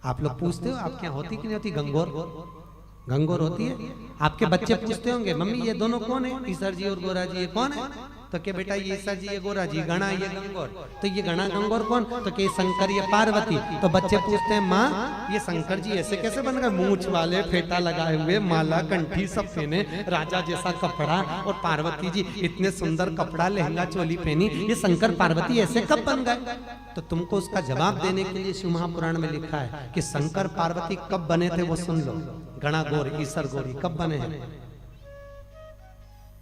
आप लोग पूछते हो आपके यहाँ होती कि नहीं होती गंगोर? गंगोर होती है। आपके बच्चे पूछते होंगे मम्मी ये दोनों कौन है, ईसर जी और गोरा जी ये कौन है? तो क्या बेटा ये ईसर जी ये गोरा जी, गणा ये गंगोर। तो ये गणा गंगोर कौन? तो क्या शंकर ये पार्वती। तो बच्चे पूछते हैं माँ ये शंकर जी ऐसे कैसे बन गए, मूंछ वाले, फेटा लगाए हुए, माला कंठी सब पहने, राजा जैसा कपड़ा, और पार्वती जी इतने सुंदर कपड़ा, लहंगा चोली पहनी, ये शंकर पार्वती ऐसे कब बन गए? तो तुमको उसका जवाब देने के लिए शिव महापुराण में लिखा है कि शंकर पार्वती कब बने थे वो सुन लो। गणा गौर ईसर गौरी कब बने हैं?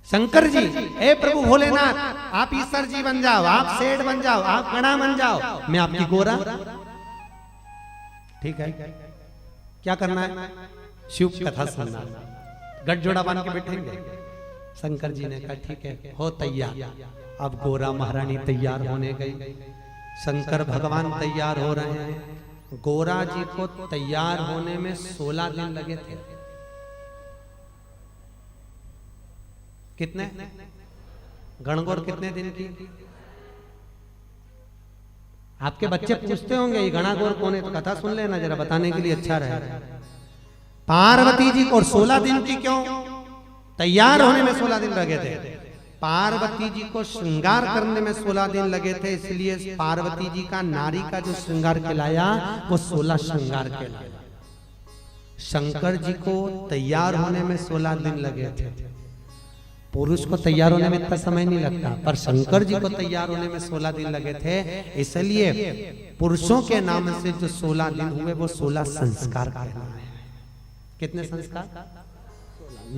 शंकर जी, ए प्रभु भोलेनाथ आप ईसर जी बन जाओ, आप सेठ बन जाओ, आप गणा बन जाओ, मैं आपकी गोरा। ठीक है, क्या करना है? शिव कथा सुनना, गठजोड़ा बांध के बैठेंगे। शंकर जी ने कहा ठीक है हो तैयार। अब गोरा महारानी तैयार होने गई, शंकर भगवान तैयार हो रहे हैं। गोरा जी को तैयार होने में 16 दिन लगे थे। कितने? गणगौर कितने दिन की? आपके बच्चे पूछते होंगे ये गणागौर कौन है, तो कथा सुन लेना जरा, बताने के लिए अच्छा रहे। पार्वती जी को 16 दिन की क्यों? तैयार होने में 16 दिन लगे थे। पार्वती जी को श्रृंगार करने में 16 दिन लगे थे, इसलिए पार्वती जी का नारी का जो श्रृंगार कहलाया वो 16 श्रृंगार कहलाया। शंकर जी को तैयार होने में 16 दिन लगे थे। पुरुष को तैयार होने में इतना समय नहीं लगता, पर शंकर जी को तैयार होने में 16 दिन लगे थे। इसलिए पुरुषों के नाम से जो 16 दिन हुए वो 16 संस्कार कहलाए। कितने संस्कार?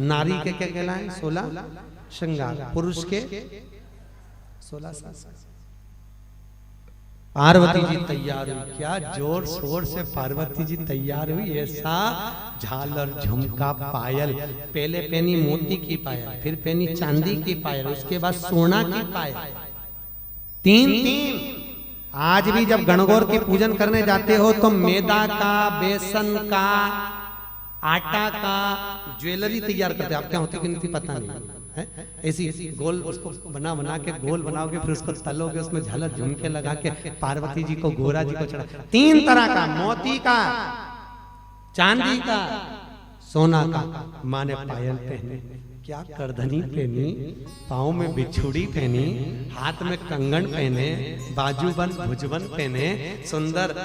नारी के क्या कहलाए? 16 श्रृंगार, पुरुष के 16 संस्कार। पार्वती जी तैयार हुई, क्या जोर शोर से पार्वती जी तैयार हुई। ऐसा झालर झुमका पायल, पहले पहनी मोती की पायल, फिर पहनी चांदी की पायल, उसके बाद सोना की पायल, तीन। आज भी जब गणगौर के पूजन करने जाते हो तो मैदा का, बेसन का, आटा का ज्वेलरी तैयार करते। आप क्या होती कि नहीं पता नहीं है, ऐसी गोल उसको बना बना के गोल बनाओगे, फिर उसको तलोगे, उसमें झालर झुमके लगा के पार्वती जी को, गोरा जी को चढ़ा। 3 तरह का, मोती का, चांदी का, सोना का। माँ ने पायल पहने, क्या करधनी पहनी, पाँव में बिछुड़ी पहनी, हाथ में कंगन पहने, बाजूबंद भुजबंद पहने, सुंदर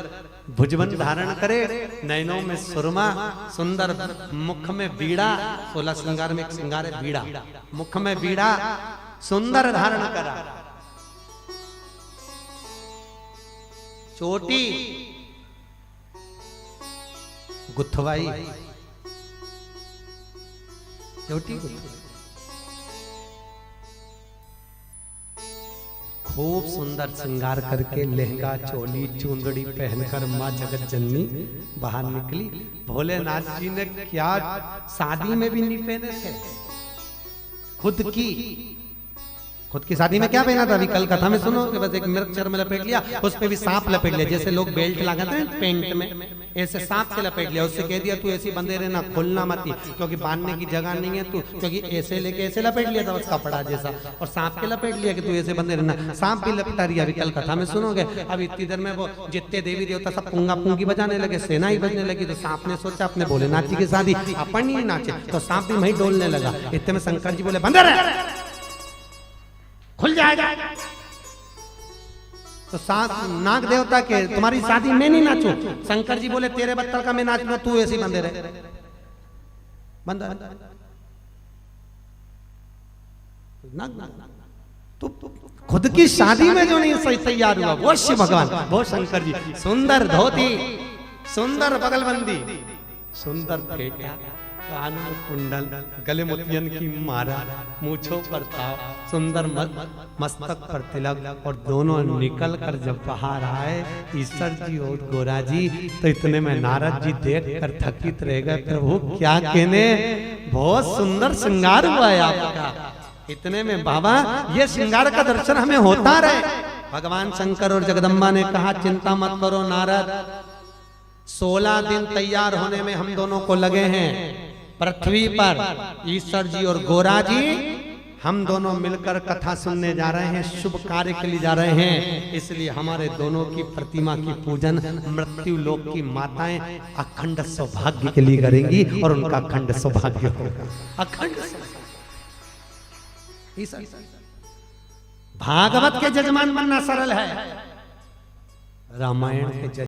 भुजबंद धारण करे, नैनों में सुरमा, सुंदर मुख में बीड़ा। 16 श्रृंगार में एक श्रृंगार है बीड़ा, मुख में बीड़ा सुंदर धारण करा, चोटी गुथवाई, चोटी गुथवाई, खूब सुंदर श्रृंगार करके लहंगा चोली चुंदड़ी पहनकर माँ जगत जननी बाहर निकली। भोलेनाथ जी ने क्या शादी में भी नहीं पहने थे, खुद की शादी में क्या पहना था? अभी कल कथा में सुनो कि बस एक मृग चर्म लपेट लिया, उस पे भी सांप लपेट लिया, जैसे लोग बेल्ट लगाते हैं पेंट में, ऐसे सांप से लपेट लिया। उससे कह दिया तू ऐसी बंधे रहना, खोलना मत, क्योंकि बांधने की जगह नहीं है तू, क्योंकि ऐसे लेके ऐसे लपेट लिया था बस कपड़ा जैसा, और सांप के लपेट लिया कि तू ऐसे बंधे रहना। सांप भी लपटा रही, अभी कल कथा में सुनोगे। अब इतनी देर में वो जितने देवी देवता सब पुंगा पुंगी बजाने लगे, सेना ही बजने लगी, तो सांप ने सोचा अपने भोलेनाथ जी की शादी अपन नहीं नाचे, तो सांप भी वहीं डोलने लगा। इतने में शंकर जी बोले बंधे रहे, खुल जाएगा। तो नाग देवता के तुम्हारी शादी में नहीं नाचू। शंकर जी बोले तेरे बत्तर का मैं नाचूंगा, तू ऐसे बंधे रहे। बंदा तो खुद की शादी में जो नहीं सही तैयार हुआ वो शिव भगवान, वो शंकर जी। सुंदर धोती, सुंदर बगलबंदी, सुंदर फेटा, कान में कुंडल, गले मोतियन की माला, मूछों पर ताव, सुंदर मस्तक पर तिलक, और दोनों निकल कर जब बाहर आए ईश्वर जी और गोरा जी, तो इतने में नारद जी देख कर थकित रह गए। प्रभु क्या कहने, बहुत सुंदर श्रृंगार हुआ है आपका। इतने में बाबा ये श्रृंगार का दर्शन हमें होता रहे। भगवान शंकर और जगदम्बा ने कहा चिंता मत करो नारद, 16 दिन तैयार होने में हम दोनों को लगे हैं। पृथ्वी पर ईश्वर जी और गोरा जी हम दोनों मिलकर कथा सुनने जा रहे हैं, शुभ कार्य के लिए जा रहे हैं, इसलिए हमारे दोनों की प्रतिमा की पूजन मृत्यु लोक की माताएं अखंड सौभाग्य के लिए करेंगी और उनका अखंड सौभाग्य होगा। अखंड भागवत के जजमान बनना सरल है, रामायण के